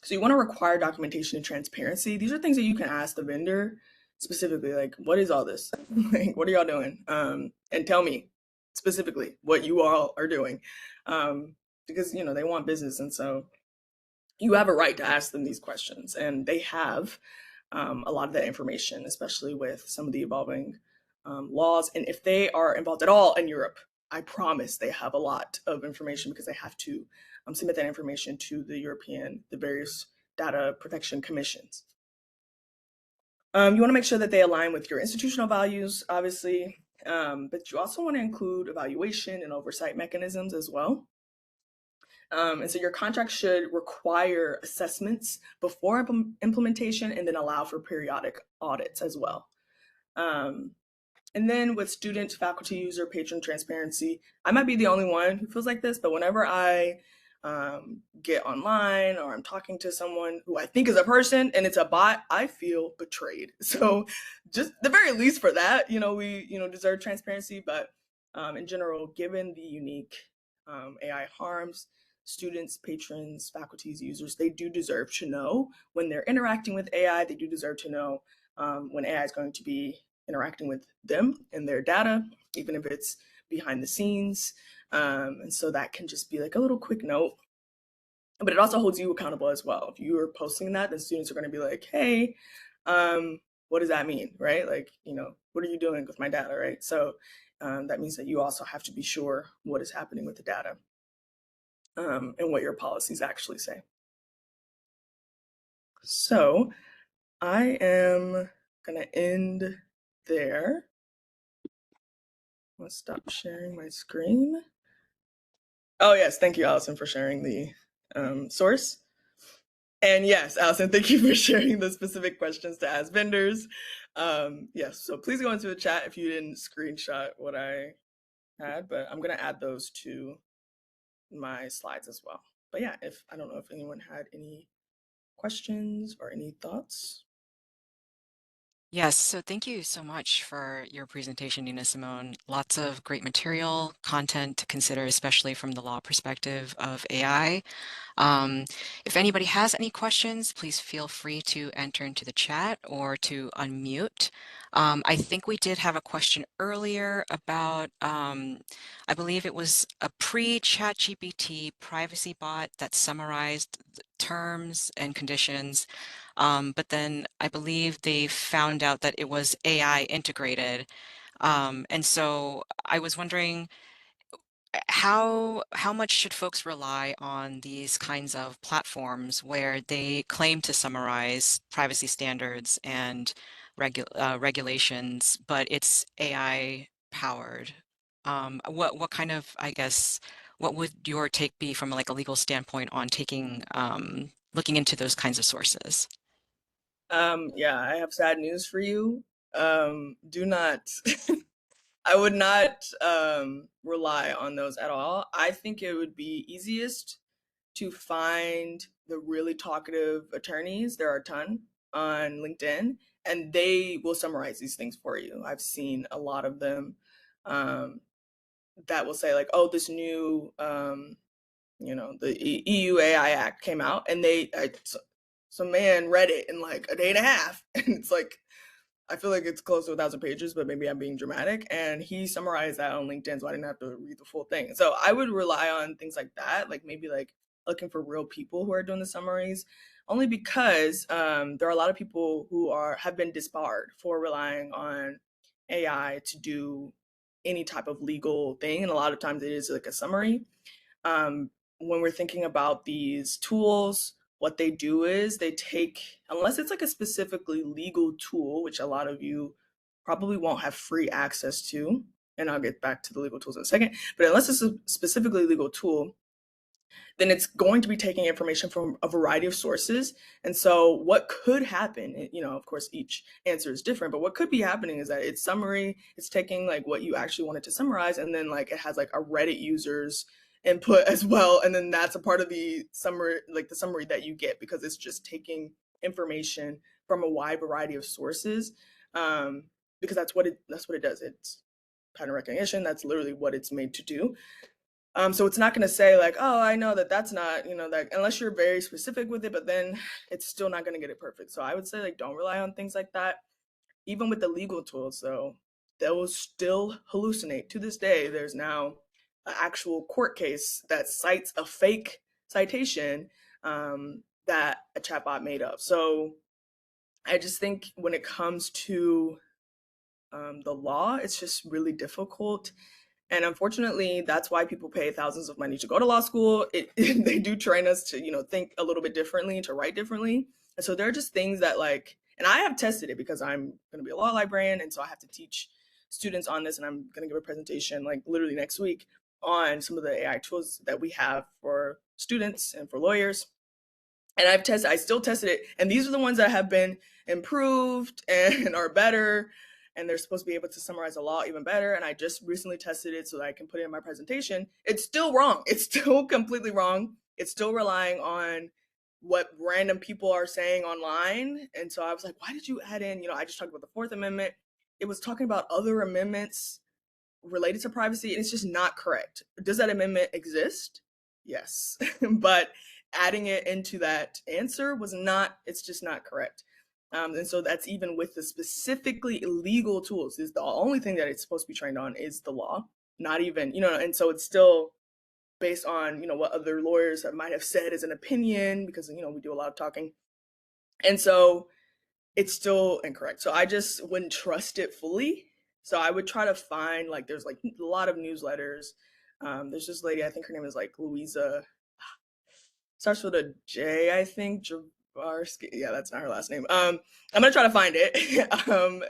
So you want to require documentation and transparency. These are things that you can ask the vendor specifically, like, what is all this? Like, what are y'all doing? And tell me specifically what you all are doing. Because, they want business. And so you have a right to ask them these questions. And they have a lot of that information, especially with some of the evolving laws. And if they are involved at all in Europe, I promise they have a lot of information because they have to submit that information to the various data protection commissions. You want to make sure that they align with your institutional values, obviously, but you also want to include evaluation and oversight mechanisms as well. And so your contract should require assessments before implementation and then allow for periodic audits as well. And then with student, faculty, user, patron transparency, I might be the only one who feels like this, but whenever I get online or I'm talking to someone who I think is a person and it's a bot, I feel betrayed. So just the very least for that, we, deserve transparency. But in general, given the unique AI harms, students, patrons, faculties, users, they do deserve to know when they're interacting with AI. They do deserve to know when AI is going to be interacting with them and their data, even if it's behind the scenes. And so that can just be like a little quick note. But it also holds you accountable as well. If you are posting that, then students are going to be like, hey, what does that mean, right? Like, what are you doing with my data, right? So that means that you also have to be sure what is happening with the data and what your policies actually say. So I am going to end there. Let's stop sharing my screen. Oh, yes. Thank you, Allison, for sharing the source. And yes, Allison, thank you for sharing the specific questions to ask vendors. Yes, so please go into the chat if you didn't screenshot what I had, but I'm going to add those to my slides as well. But yeah, I don't know if anyone had any questions or any thoughts. Yes, so thank you so much for your presentation, Nina Simone. Lots of great material, content to consider, especially from the law perspective of AI. Um, if anybody has any questions, please feel free to enter into the chat or to unmute. I think we did have a question earlier about, I believe it was a pre-ChatGPT privacy bot that summarized the terms and conditions, but then I believe they found out that it was AI integrated. And so I was wondering, how much should folks rely on these kinds of platforms where they claim to summarize privacy standards and regulations, but it's AI powered? What kind of, I guess, what would your take be from like a legal standpoint on taking looking into those kinds of sources? Yeah, I have sad news for you. Do not, I would not rely on those at all. I think it would be easiest to find the really talkative attorneys. There are a ton on LinkedIn, and they will summarize these things for you. I've seen a lot of them um, that will say like, "Oh, this new, the EU AI Act came out," and some man read it in like a day and a half, and it's like I feel like it's close to 1,000 pages, but maybe I'm being dramatic. And he summarized that on LinkedIn, so I didn't have to read the full thing. So I would rely on things like that, like maybe like looking for real people who are doing the summaries, only because there are a lot of people who are have been disbarred for relying on AI to do any type of legal thing, and a lot of times it is like a summary. When we're thinking about these tools, what they do is they take, unless it's like a specifically legal tool, which a lot of you probably won't have free access to, and I'll get back to the legal tools in a second, but unless it's a specifically legal tool, then it's going to be taking information from a variety of sources. And so, what could happen, of course, each answer is different, but what could be happening is that it's summary, it's taking like what you actually wanted to summarize, and then like it has like a Reddit user's input as well. And then that's a part of the summary, like the summary that you get, because it's just taking information from a wide variety of sources. Because that's what it does. It's pattern recognition. That's literally what it's made to do. So it's not going to say like, oh, I know that that's not, that unless you're very specific with it, but then it's still not going to get it perfect. So I would say like, don't rely on things like that. Even with the legal tools, though, those still hallucinate. To this day, there's now an actual court case that cites a fake citation that a chatbot made up. So I just think when it comes to the law, it's just really difficult, and unfortunately, that's why people pay thousands of money to go to law school. They do train us to, think a little bit differently, to write differently. And so there are just things that like, and I have tested it because I'm going to be a law librarian. And so I have to teach students on this. And I'm going to give a presentation like literally next week on some of the AI tools that we have for students and for lawyers. And I still tested it, and these are the ones that have been improved and are better, and they're supposed to be able to summarize a law even better. And I just recently tested it so that I can put it in my presentation. It's still wrong. It's still completely wrong. It's still relying on what random people are saying online. And so I was like, why did you add in, I just talked about the Fourth Amendment. It was talking about other amendments related to privacy, and it's just not correct. Does that amendment exist? Yes. But adding it into that answer was not, it's just not correct. And so that's even with the specifically illegal tools, is the only thing that it's supposed to be trained on is the law, not even, and so it's still based on, what other lawyers might have said as an opinion, because, we do a lot of talking. And so it's still incorrect. So I just wouldn't trust it fully. So I would try to find like there's like a lot of newsletters. There's this lady, I think her name is like Louisa, starts with a J, I think. Javarski. Yeah, that's not her last name. I'm gonna try to find it,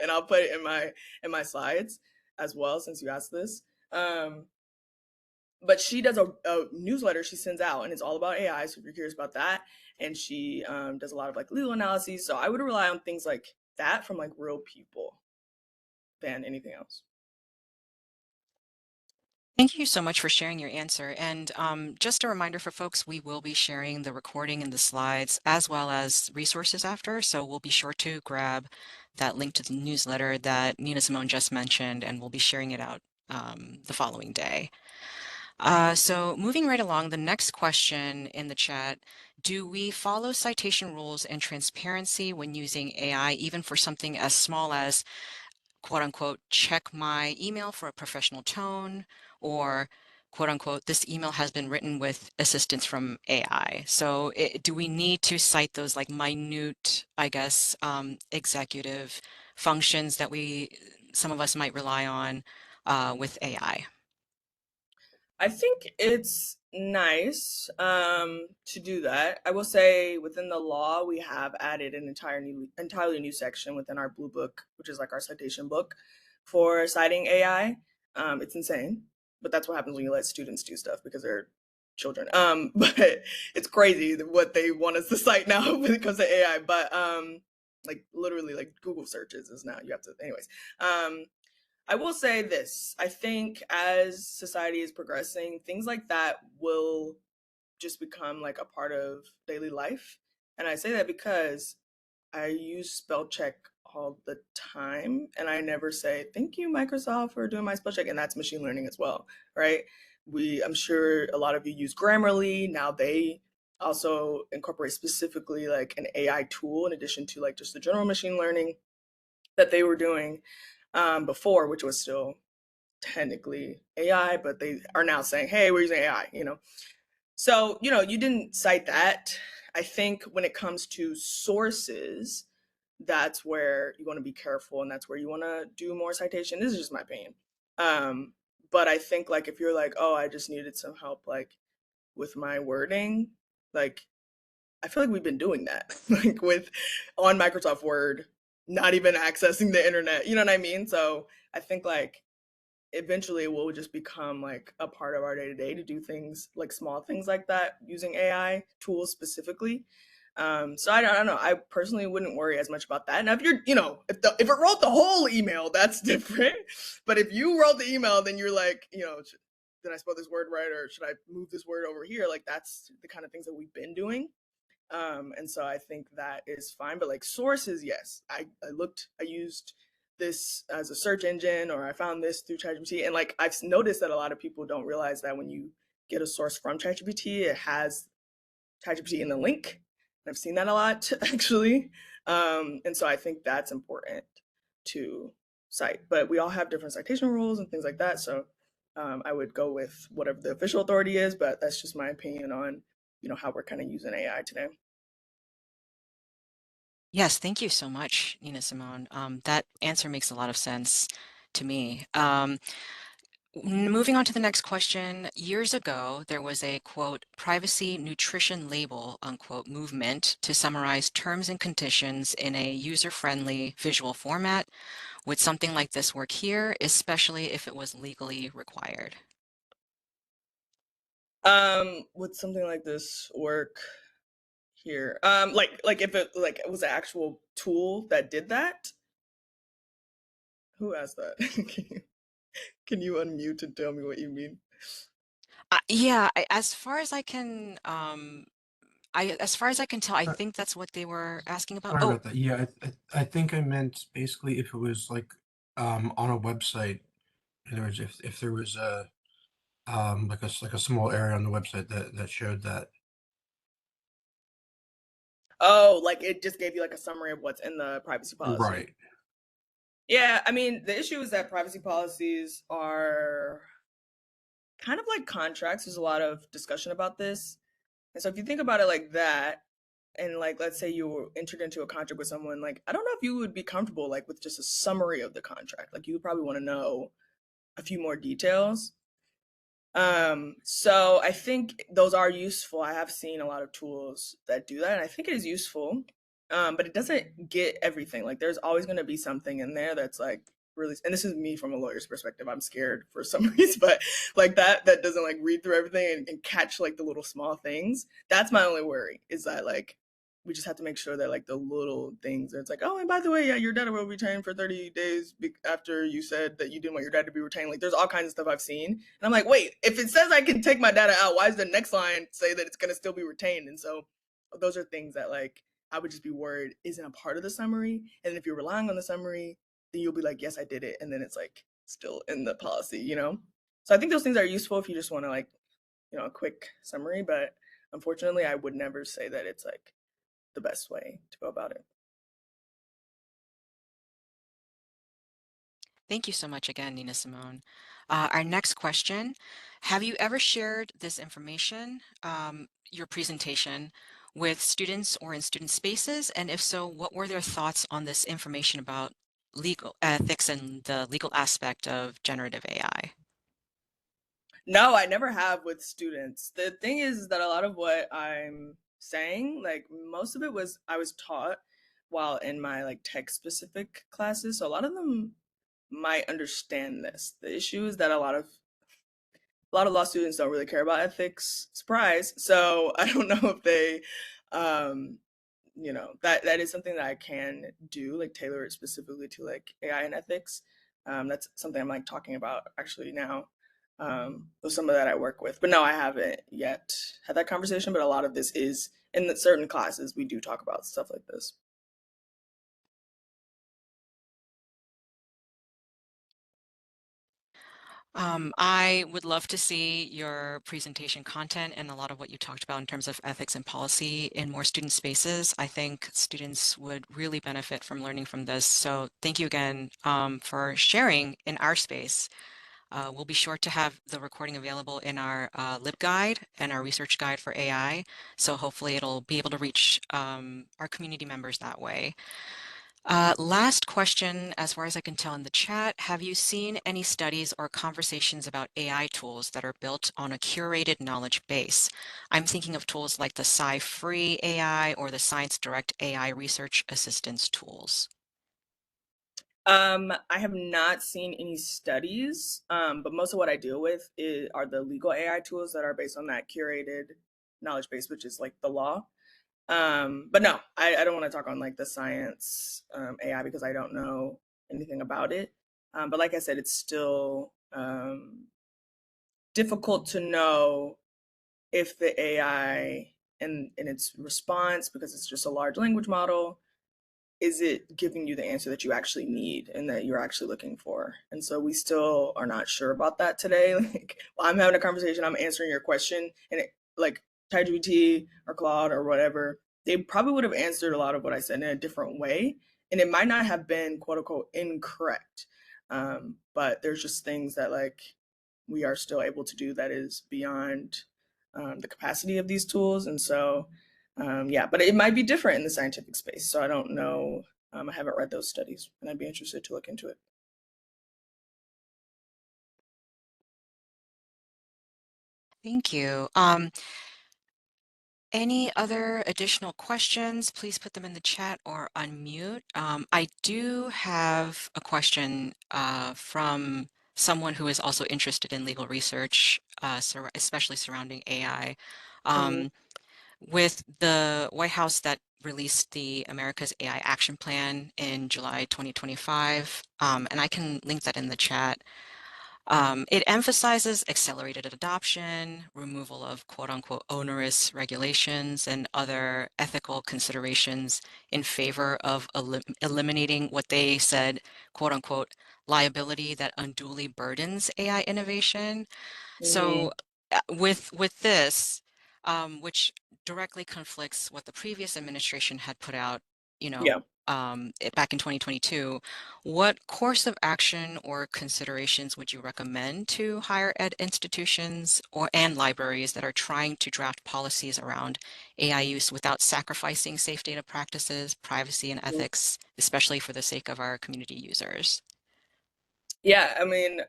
and I'll put it in my slides as well, since you asked this. But she does a newsletter she sends out, and it's all about AI. So if you're curious about that, and she does a lot of like legal analyses. So I would rely on things like that from like real people than anything else. Thank you so much for sharing your answer. And just a reminder for folks, we will be sharing the recording and the slides as well as resources after. So we'll be sure to grab that link to the newsletter that Nina Simone just mentioned, and we'll be sharing it out the following day. So moving right along, the next question in the chat, do we follow citation rules and transparency when using AI, even for something as small as quote unquote, check my email for a professional tone, or quote unquote, this email has been written with assistance from AI. So do we need to cite those like minute, I guess, executive functions that some of us might rely on with AI? I think it's nice to do that. I will say within the law, we have added an entirely new section within our blue book, which is like our citation book for citing AI. It's insane, but that's what happens when you let students do stuff because they're children. But it's crazy what they want us to cite now when it comes to AI. But like literally, like Google searches is now you have to. Anyways, I will say this. I think as society is progressing, things like that will just become like a part of daily life. And I say that because I use spell check all the time and I never say, thank you, Microsoft, for doing my spell check. And that's machine learning as well, right? I'm sure a lot of you use Grammarly. Now they also incorporate specifically like an AI tool in addition to like just the general machine learning that they were doing before, which was still technically AI, but they are now saying, hey, we're using AI, you know? So, you know, you didn't cite that. I think when it comes to sources, that's where you want to be careful and that's where you want to do more citation. This is just my opinion. Um, but I think like if you're like, oh, I just needed some help like with my wording, like I feel like we've been doing that like with on Microsoft Word, not even accessing the internet. You know what I mean? So I think like eventually it will just become like a part of our day to day to do things like small things like that using AI tools specifically. So I don't know. I personally wouldn't worry as much about that. Now, if you're, you know, if it wrote the whole email, that's different. But if you wrote the email, then you're like, you know, did I spell this word right, or should I move this word over here? Like that's the kind of things that we've been doing. And so I think that is fine. But like sources, yes, I used this as a search engine, or I found this through ChatGPT, and like I've noticed that a lot of people don't realize that when you get a source from ChatGPT, it has ChatGPT in the link. I've seen that a lot actually, and so I think that's important to cite. But we all have different citation rules and things like that, so I would go with whatever the official authority is. But that's just my opinion on how we're kind of using AI today. Yes, thank you so much, Nina Simone. That answer makes a lot of sense to me. Moving on to the next question. Years ago, there was a quote, privacy nutrition label, unquote, movement to summarize terms and conditions in a user-friendly visual format. Would something like this work here, especially if it was legally required? Would something like this work here? Like if it was an actual tool that did that? Who asked that? Can you unmute and tell me what you mean? Yeah, as far as I can, as far as I can tell, I Uh, think that's what they were asking about. Sorry Oh, about that. Yeah, I think I meant basically if it was like on a website. In other words, if there was a like a small area on the website that showed that. Oh, like it just gave you like a summary of what's in the privacy policy. Right. Yeah, I mean, the issue is that privacy policies are kind of like contracts. There's a lot of discussion about this. And so if you think about it like that, and like let's say you were entered into a contract with someone, like I don't know if you would be comfortable like with just a summary of the contract. Like you would probably want to know a few more details. So I think those are useful. I have seen a lot of tools that do that, and I think it is useful. But it doesn't get everything. Like there's always going to be something in there that's like really, and this is me from a lawyer's perspective. I'm scared for some reason, but like that doesn't like read through everything and catch like the little small things. That's my only worry is that like we just have to make sure that like the little things, it's like, oh, and by the way, yeah, your data will be retained for 30 days after you said that you didn't want your data to be retained. Like there's all kinds of stuff I've seen. And I'm like, wait, if it says I can take my data out, why does the next line say that it's going to still be retained? And so those are things that like I would just be worried isn't a part of the summary. And if you're relying on the summary, then you'll be like, yes, I did it. And then it's like still in the policy, you know? So I think those things are useful if you just want to like, a quick summary, but unfortunately I would never say that it's like the best way to go about it. Thank you so much again, Nina Simone. Our next question, have you ever shared this information, your presentation, with students or in student spaces? And if so, what were their thoughts on this information about legal ethics and the legal aspect of generative AI? No, I never have with students. The thing is that a lot of what I'm saying, like most of it was I was taught while in my like tech specific classes. So a lot of them might understand this. The issue is that a lot of law students don't really care about ethics. Surprise. So I don't know if they um that is something that I can do, like tailor it specifically to like AI and ethics. That's something I'm like talking about actually now with some of that I work with. But no, I haven't yet had that conversation. But a lot of this is in the certain classes we do talk about stuff like this. I would love to see your presentation content and a lot of what you talked about in terms of ethics and policy in more student spaces. I think students would really benefit from learning from this. So thank you again for sharing in our space. We'll be sure to have the recording available in our LibGuide and our research guide for AI. So hopefully it'll be able to reach our community members that way. Last question, as far as I can tell in the chat, have you seen any studies or conversations about AI tools that are built on a curated knowledge base? I'm thinking of tools like the Sci-Free AI or the Science Direct AI research assistance tools. I have not seen any studies, but most of what I deal with are the legal AI tools that are based on that curated knowledge base, which is like the law. But no, I don't want to talk on like the science AI because I don't know anything about it. But like I said, it's still difficult to know if the AI and its response, because it's just a large language model, is it giving you the answer that you actually need and that you're actually looking for? And so we still are not sure about that today. Like, while I'm having a conversation, I'm answering your question, and like ChatGPT or Claude or whatever, they probably would have answered a lot of what I said in a different way, and it might not have been quote unquote incorrect. But there's just things that like we are still able to do that is beyond the capacity of these tools, and so yeah, but it might be different in the scientific space. So I don't know. I haven't read those studies, and I'd be interested to look into it. Thank you. Any other additional questions, please put them in the chat or unmute. I do have a question from someone who is also interested in legal research, especially surrounding AI. Mhm. Um, with the White House that released the America's AI Action Plan in July 2025, and I can link that in the chat. It emphasizes accelerated adoption, removal of quote unquote onerous regulations and other ethical considerations in favor of eliminating what they said, quote unquote, liability that unduly burdens AI innovation. So Mhm. with this, which directly conflicts what the previous administration had put out, Yeah. back in 2022, what course of action or considerations would you recommend to higher ed institutions or and libraries that are trying to draft policies around AI use without sacrificing safe data practices, privacy, and Mhm. ethics, especially for the sake of our community users? Yeah. I mean,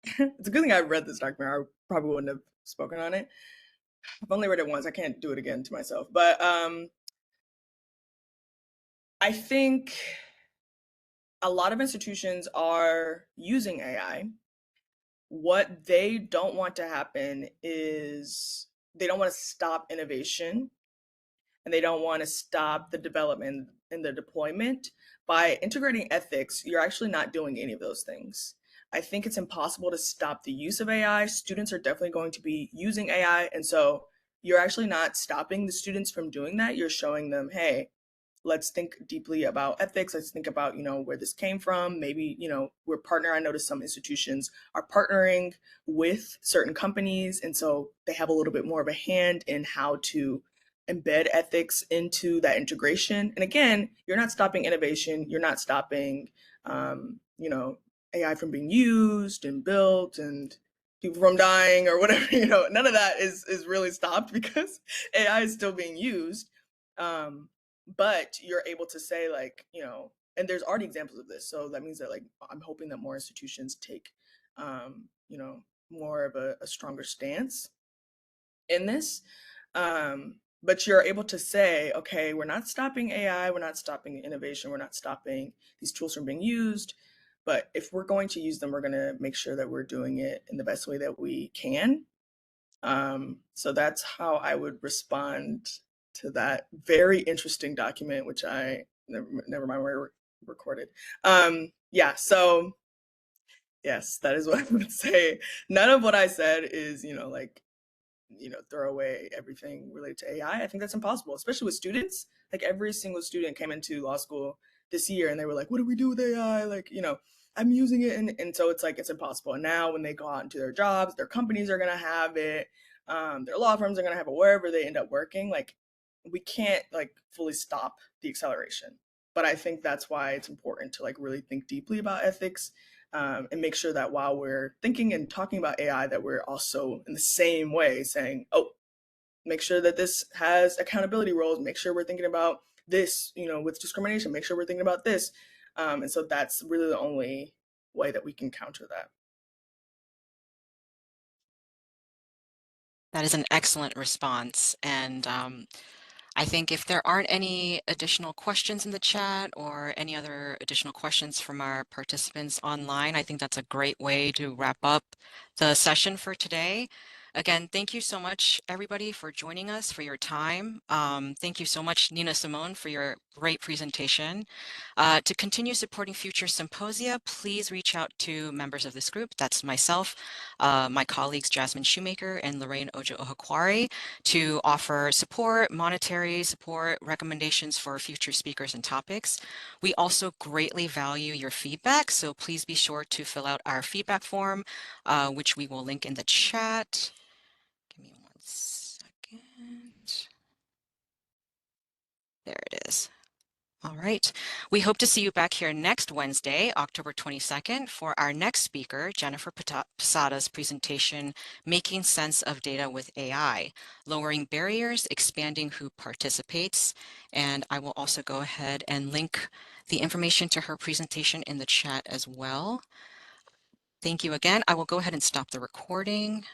it's a good thing I read this document. I probably wouldn't have spoken on it. I've only read it once. I can't do it again to myself. But I think a lot of institutions are using AI. What they don't want to happen is they don't want to stop innovation, and they don't want to stop the development and the deployment. By integrating ethics, you're actually not doing any of those things. I think it's impossible to stop the use of AI. Students are definitely going to be using AI. And so you're actually not stopping the students from doing that. You're showing them, hey, let's think deeply about ethics. Let's think about, where this came from. Maybe, we're partner. I noticed some institutions are partnering with certain companies. And so they have a little bit more of a hand in how to embed ethics into that integration. And again, you're not stopping innovation. You're not stopping, AI from being used and built and people from dying or whatever. None of that is really stopped because AI is still being used. But you're able to say, like, and there's already examples of this, so that means that, like, I'm hoping that more institutions take more of a stronger stance in this. But you're able to say, okay, we're not stopping AI, we're not stopping innovation, we're not stopping these tools from being used, but if we're going to use them, we're going to make sure that we're doing it in the best way that we can. So that's how I would respond to that very interesting document, which I never mind where I recorded. Yeah, so yes, that is what I would say. None of what I said is, like, throw away everything related to AI. I think that's impossible, especially with students. Like, every single student came into law school this year and they were like, what do we do with AI? Like, I'm using it. And so it's like, it's impossible. And now when they go out into their jobs, their companies are going to have it. Their law firms are going to have it wherever they end up working. Like, we can't, like, fully stop the acceleration. But I think that's why it's important to, like, really think deeply about ethics, and make sure that while we're thinking and talking about AI, that we're also in the same way saying, oh, make sure that this has accountability roles, make sure we're thinking about this, with discrimination, make sure we're thinking about this. And so that's really the only way that we can counter that. That is an excellent response. And I think if there aren't any additional questions in the chat or any other additional questions from our participants online, I think that's a great way to wrap up the session for today. Again, thank you so much, everybody, for joining us, for your time. Thank you so much, Nina Simone, for your great presentation. To continue supporting future symposia, please reach out to members of this group. That's myself, my colleagues Jasmine Shoemaker and Lorraine Ojo Ohakwari, to offer support, monetary support, recommendations for future speakers and topics. We also greatly value your feedback, so please be sure to fill out our feedback form, which we will link in the chat. Give me 1 second. There it is. All right. We hope to see you back here next Wednesday, October 22nd, for our next speaker, Jennifer Posada's presentation, Making Sense of Data with AI, Lowering Barriers, Expanding Who Participates. And I will also go ahead and link the information to her presentation in the chat as well. Thank you again. I will go ahead and stop the recording.